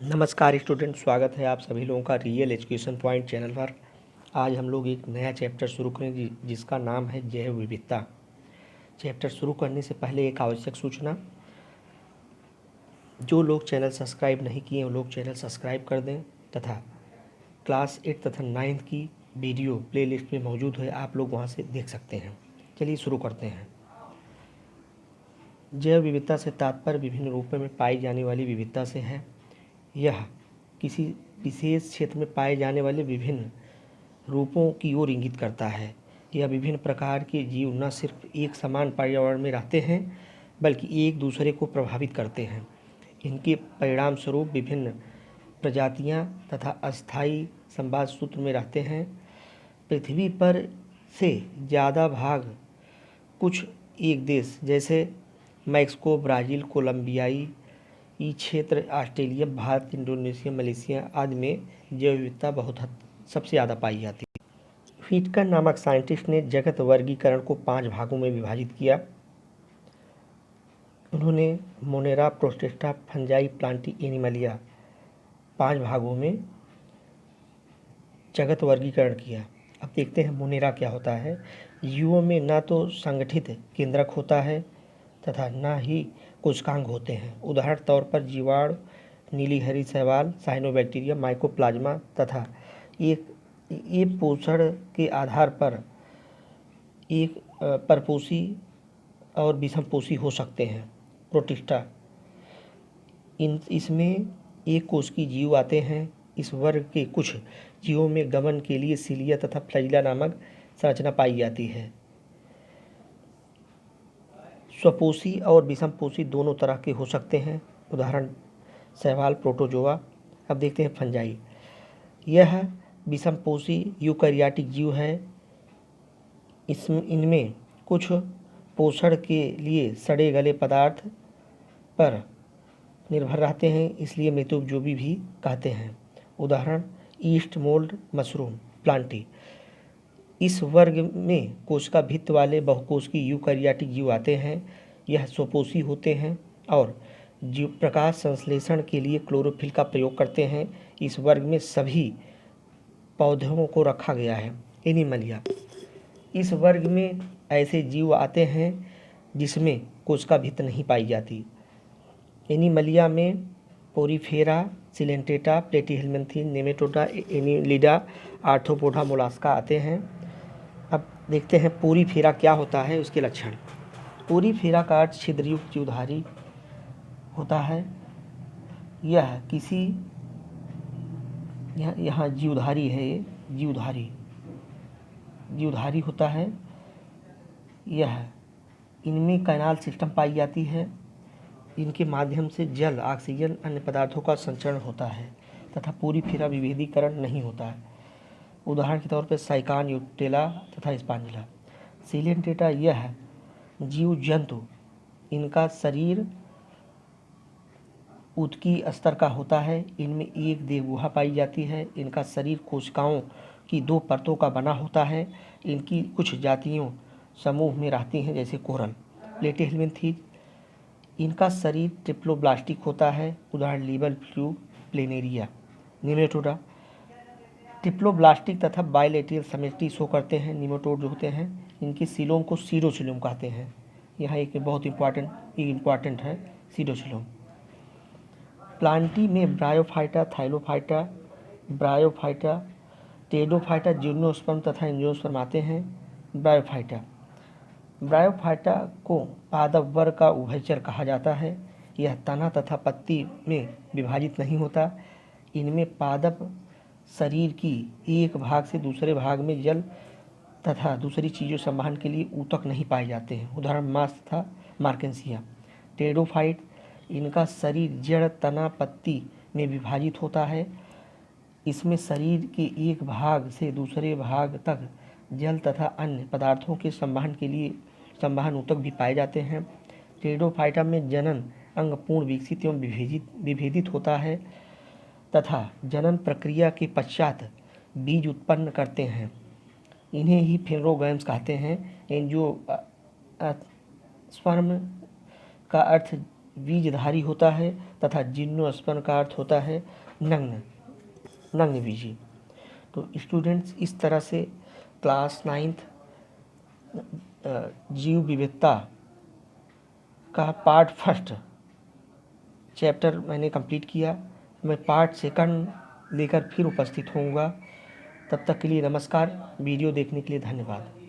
नमस्कार स्टूडेंट, स्वागत है आप सभी लोगों का रियल एजुकेशन पॉइंट चैनल पर। आज हम लोग एक नया चैप्टर शुरू करेंगे जिसका नाम है जैव विविधता। चैप्टर शुरू करने से पहले एक आवश्यक सूचना, जो लोग चैनल सब्सक्राइब नहीं किए वो लोग चैनल सब्सक्राइब कर दें तथा क्लास 8 तथा 9 की वीडियो प्लेलिस्ट में मौजूद है, आप लोग वहाँ से देख सकते हैं। चलिए शुरू करते हैं। जैव विविधता से तात्पर्य विभिन्न रूपों में पाई जाने वाली विविधता से है। यह किसी विशेष क्षेत्र में पाए जाने वाले विभिन्न रूपों की ओर इंगित करता है। यह विभिन्न प्रकार के जीव न सिर्फ एक समान पर्यावरण में रहते हैं बल्कि एक दूसरे को प्रभावित करते हैं। इनके परिणाम स्वरूप विभिन्न प्रजातियां तथा अस्थायी संवाद सूत्र में रहते हैं। पृथ्वी पर से ज़्यादा भाग कुछ एक देश जैसे मैक्सिको, ब्राज़ील, कोलंबियाई ये क्षेत्र, ऑस्ट्रेलिया, भारत, इंडोनेशिया, मलेशिया आदि में जैव विविधता सबसे ज़्यादा पाई जाती है। व्हिटकर नामक साइंटिस्ट ने जगत वर्गीकरण को 5 भागों में विभाजित किया। उन्होंने Monera, protista, fungi, Plantae, Animalia 5 भागों में जगत वर्गीकरण किया। अब देखते हैं मोनेरा क्या होता है। जीवों में न तो संगठित केंद्रक होता है तथा न ही कोशिकांग होते हैं। उदाहरण तौर पर जीवाणु, नीली हरी शैवाल, साइनोबैक्टीरिया, माइकोप्लाज्मा तथा ये पोषण के आधार पर एक परपोषी और विषमपोषी हो सकते हैं। प्रोटिस्टा, इसमें एक कोशिकीय जीव आते हैं। इस वर्ग के कुछ जीवों में गमन के लिए सिलिया तथा फ्लैजिला नामक संरचना पाई जाती है। स्वपोषी और विषमपोषी दोनों तरह के हो सकते हैं। उदाहरण शैवाल, प्रोटोजोआ। अब देखते हैं फंजाई। यह विषमपोषी यूकैरियोटिक जीव है। इनमें कुछ पोषण के लिए सड़े गले पदार्थ पर निर्भर रहते हैं, इसलिए मृतोपयोगी भी कहते हैं। उदाहरण ईस्ट मोल्ड, मशरूम, प्लांटी। इस वर्ग में कोशिका भित्त वाले बहुकोशिकीय यूकैरियोटिक जीव आते हैं। यह स्वपोषी होते हैं और जीव प्रकाश संश्लेषण के लिए क्लोरोफिल का प्रयोग करते हैं। इस वर्ग में सभी पौधों को रखा गया है। एनिमलिया, इस वर्ग में ऐसे जीव आते हैं जिसमें कोशिका भित्त नहीं पाई जाती। एनिमलिया में Porifera, Coelenterata, Platyhelminthes, Nematoda, Annelida, Arthropoda, Mollusca आते हैं। अब देखते हैं पोरीफेरा क्या होता है, उसके लक्षण। पोरीफेरा का अर्थ छिद्रयुक्त जीवधारी होता है। यह किसी यहाँ जीवधारी है, ये जीवधारी होता है। यह इनमें कैनाल सिस्टम पाई जाती है। इनके माध्यम से जल, ऑक्सीजन, अन्य पदार्थों का संचरण होता है तथा पोरीफेरा विभेदीकरण नहीं होता है। उदाहरण के तौर पर साइकान, यूटेला तथा स्पांजिला। सिलेंटेटा, यह जीव जंतु, इनका शरीर ऊतकी स्तर का होता है। इनमें एक देहगुहा पाई जाती है। इनका शरीर कोशिकाओं की 2 परतों का बना होता है। इनकी कुछ जातियों समूह में रहती हैं जैसे कोरल। प्लेटीहेल्मिन्थीन, इनका शरीर ट्रिप्लोब्लास्टिक होता है। उदाहरण लीबर फ्लू, प्लेनेरिया। निमेटोडा, ट्रिप्लोब्लास्टिक तथा बायलेटरल सिमेट्री शो करते हैं। निमेटोड जो होते हैं, इनके सीलोम को सीडोसिलोम कहते हैं। यहाँ एक बहुत इम्पॉर्टेंट है सीडोसिलोम। प्लांटी में ब्रायोफाइटा, ब्रायोफाइटा, टेडोफाइटा, जिम्नोस्पर्म तथा एंजियोस्पर्म आते हैं। ब्रायोफाइटा को पादप वर्ग का उभयचर कहा जाता है। यह तना तथा पत्ती में विभाजित नहीं होता। इनमें पादप शरीर की एक भाग से दूसरे भाग में जल तथा दूसरी चीज़ों संवहन के लिए ऊतक नहीं पाए जाते हैं। उदाहरण मांस तथा मार्केंसिया। टेडोफाइट, इनका शरीर जड़, तना, पत्ती में विभाजित होता है। इसमें शरीर के एक भाग से दूसरे भाग तक जल तथा अन्य पदार्थों के संवहन ऊतक भी पाए जाते हैं। टेडोफाइटा में जनन अंग पूर्ण विकसित एवं विभेदित होता है तथा जनन प्रक्रिया के पश्चात बीज उत्पन्न करते हैं। इन्हें ही फेनोगैम्स कहते हैं। एंजियोस्पर्म का अर्थ बीजधारी होता है तथा जिम्नोस्पर्म का अर्थ होता है नग्न, नग्न बीजी। तो स्टूडेंट्स, इस तरह से क्लास 9th जीव विविधता का पार्ट फर्स्ट चैप्टर मैंने कंप्लीट किया। मैं पार्ट सेकंड लेकर फिर उपस्थित होऊंगा। तब तक के लिए नमस्कार। वीडियो देखने के लिए धन्यवाद।